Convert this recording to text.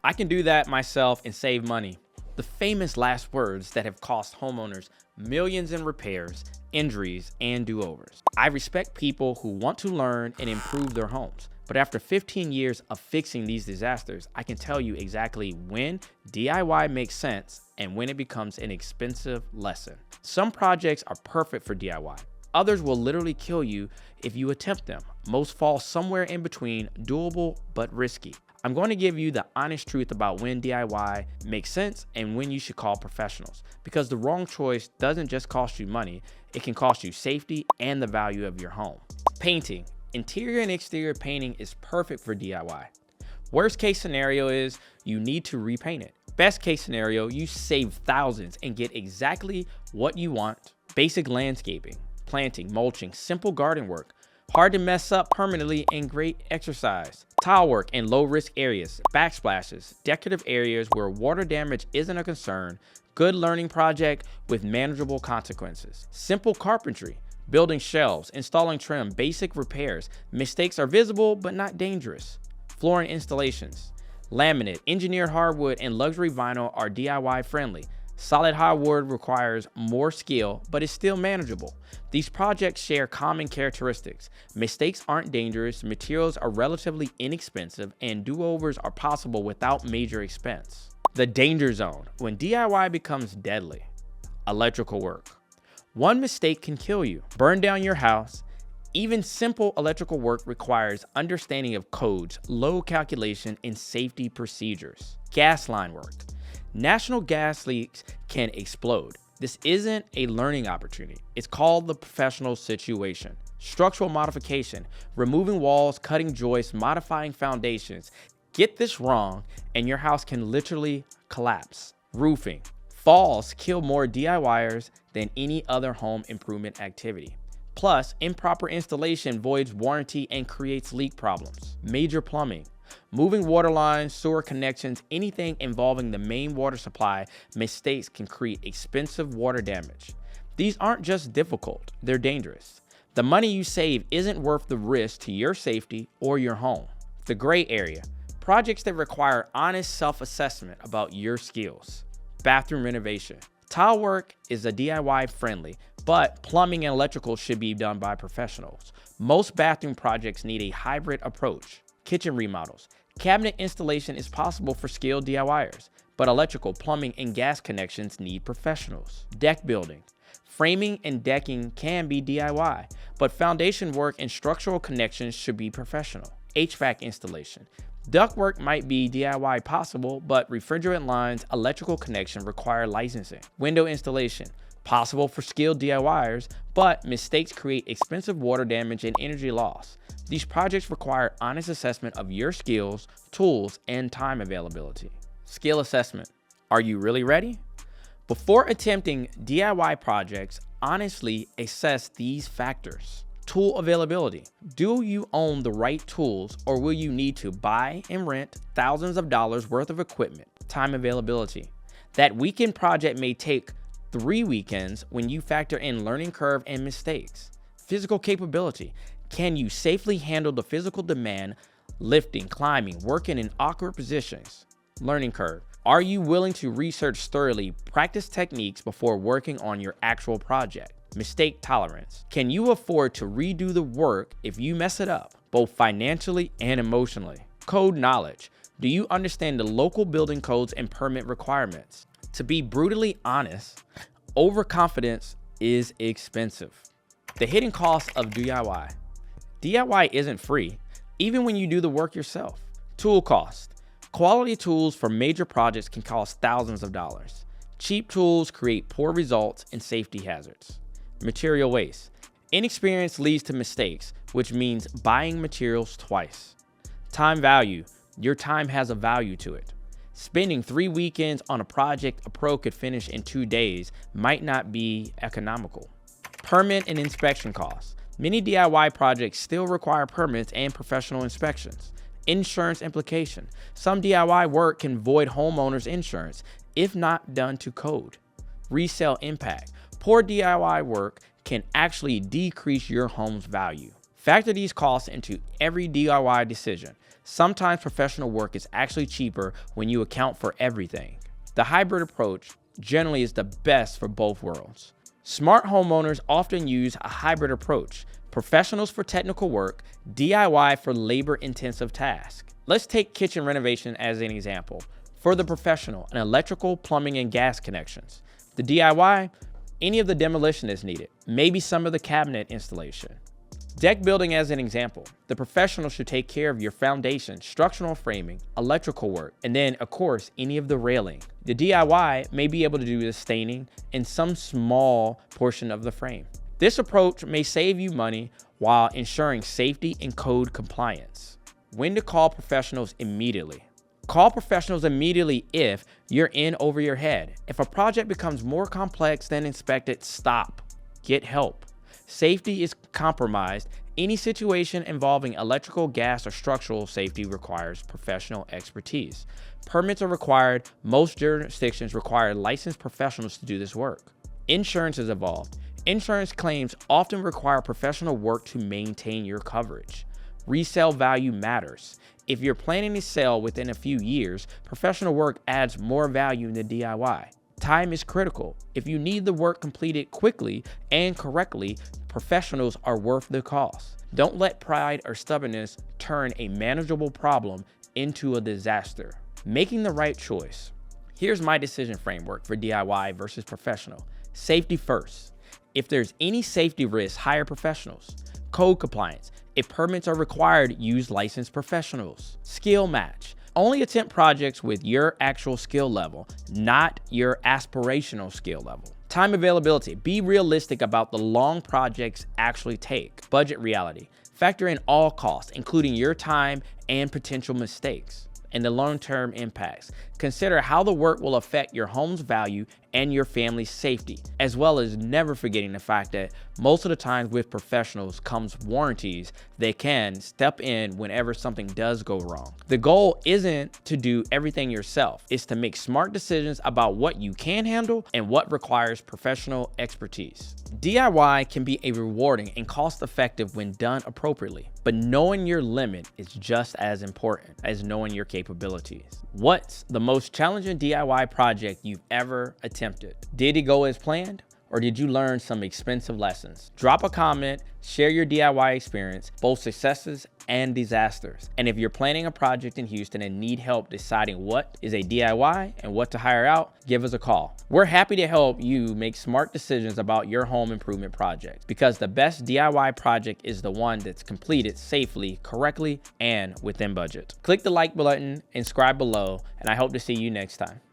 I can do that myself and save money. The famous last words that have cost homeowners millions in repairs, injuries, and do-overs. I respect people who want to learn and improve their homes, but after 15 years of fixing these disasters, I can tell you exactly when DIY makes sense and when it becomes an expensive lesson. Some projects are perfect for DIY. Others will literally kill you if you attempt them. Most fall somewhere in between, doable but risky. I'm going to give you the honest truth about when DIY makes sense and when you should call professionals, because the wrong choice doesn't just cost you money, it can cost you safety and the value of your home. Painting. Interior and exterior painting is perfect for DIY. Worst case scenario is you need to repaint it. Best case scenario, you save thousands and get exactly what you want. Basic landscaping, planting, mulching, simple garden work. Hard to mess up permanently and great exercise. Tile work in low-risk areas, backsplashes, decorative areas where water damage isn't a concern. Good learning project with manageable consequences. Simple carpentry, building shelves, installing trim, basic repairs. Mistakes are visible but not dangerous. Flooring installations. Laminate, engineered hardwood, and luxury vinyl are DIY friendly. Solid hardwood requires more skill, but is still manageable. These projects share common characteristics. Mistakes aren't dangerous, materials are relatively inexpensive, and do-overs are possible without major expense. The danger zone, when DIY becomes deadly. Electrical work. One mistake can kill you, burn down your house. Even simple electrical work requires understanding of codes, load calculation, and safety procedures. Gas line work. National gas leaks can explode. This isn't a learning opportunity. It's called the professional situation. Structural modification, removing walls, cutting joists, modifying foundations. Get this wrong and your house can literally collapse. Roofing. Falls kill more DIYers than any other home improvement activity. Plus, improper installation voids warranty and creates leak problems. Major plumbing. Moving water lines, sewer connections, anything involving the main water supply, mistakes can create expensive water damage. These aren't just difficult, they're dangerous. The money you save isn't worth the risk to your safety or your home. The gray area, projects that require honest self-assessment about your skills. Bathroom renovation. Tile work is a DIY friendly, but plumbing and electrical should be done by professionals. Most bathroom projects need a hybrid approach. Kitchen remodels. Cabinet installation is possible for skilled DIYers, but electrical, plumbing, and gas connections need professionals. Deck building. Framing and decking can be DIY, but foundation work and structural connections should be professional. HVAC installation. Ductwork might be DIY possible, but refrigerant lines, electrical connection require licensing. Window installation. Possible for skilled DIYers, but mistakes create expensive water damage and energy loss. These projects require honest assessment of your skills, tools, and time availability. Skill assessment. Are you really ready? Before attempting DIY projects, honestly assess these factors. Tool availability. Do you own the right tools, or will you need to buy and rent thousands of dollars worth of equipment? Time availability. That weekend project may take 3 weekends when you factor in learning curve and mistakes. Physical capability. Can you safely handle the physical demand, lifting, climbing, working in awkward positions? Learning curve. Are you willing to research thoroughly, practice techniques before working on your actual project? Mistake tolerance. Can you afford to redo the work if you mess it up, both financially and emotionally? Code knowledge. Do you understand the local building codes and permit requirements? To be brutally honest, overconfidence is expensive. The hidden cost of DIY. DIY isn't free, even when you do the work yourself. Tool cost. Quality tools for major projects can cost thousands of dollars. Cheap tools create poor results and safety hazards. Material waste. Inexperience leads to mistakes, which means buying materials twice. Time value. Your time has a value to it. Spending 3 weekends on a project a pro could finish in 2 days might not be economical. Permit and inspection costs. Many DIY projects still require permits and professional inspections. Insurance implication. Some DIY work can void homeowners' insurance if not done to code. Resale impact. Poor DIY work can actually decrease your home's value. Factor these costs into every DIY decision. Sometimes professional work is actually cheaper when you account for everything. The hybrid approach generally is the best for both worlds. Smart homeowners often use a hybrid approach: professionals for technical work, DIY for labor-intensive tasks. Let's take kitchen renovation as an example. For the professional, an electrical, plumbing, and gas connections. The DIY, any of the demolition is needed, maybe some of the cabinet installation. Deck building as an example. The professional should take care of your foundation, structural framing, electrical work, and then, of course, any of the railing. The DIY may be able to do the staining and some small portion of the frame. This approach may save you money while ensuring safety and code compliance. When to call professionals immediately. Call professionals immediately if you're in over your head. If a project becomes more complex than expected, stop. Get help. Safety is compromised. Any situation involving electrical, gas, or structural safety requires professional expertise. Permits are required. Most jurisdictions require licensed professionals to do this work. Insurance is involved. Insurance claims often require professional work to maintain your coverage. Resale value matters. If you're planning to sell within a few years, professional work adds more value than DIY. Time is critical. If you need the work completed quickly and correctly, professionals are worth the cost. Don't let pride or stubbornness turn a manageable problem into a disaster. Making the right choice. Here's my decision framework for DIY versus professional. Safety first. If there's any safety risk, hire professionals. Code compliance. If permits are required, use licensed professionals. Skill match. Only attempt projects with your actual skill level, not your aspirational skill level. Time availability. Be realistic about the long projects actually take. Budget reality. Factor in all costs, including your time and potential mistakes. And the long-term impacts. Consider how the work will affect your home's value and your family's safety, as well as never forgetting the fact that most of the time with professionals comes warranties. They can step in whenever something does go wrong. The goal isn't to do everything yourself. It's to make smart decisions about what you can handle and what requires professional expertise. DIY can be rewarding and cost-effective when done appropriately, but knowing your limit is just as important as knowing your capabilities. What's the most challenging DIY project you've ever attempted? Did it go as planned? Or did you learn some expensive lessons? Drop a comment, share your DIY experience, both successes and disasters. And if you're planning a project in Houston and need help deciding what is a DIY and what to hire out, give us a call. We're happy to help you make smart decisions about your home improvement project, because the best DIY project is the one that's completed safely, correctly, and within budget. Click the like button and subscribe below, and I hope to see you next time.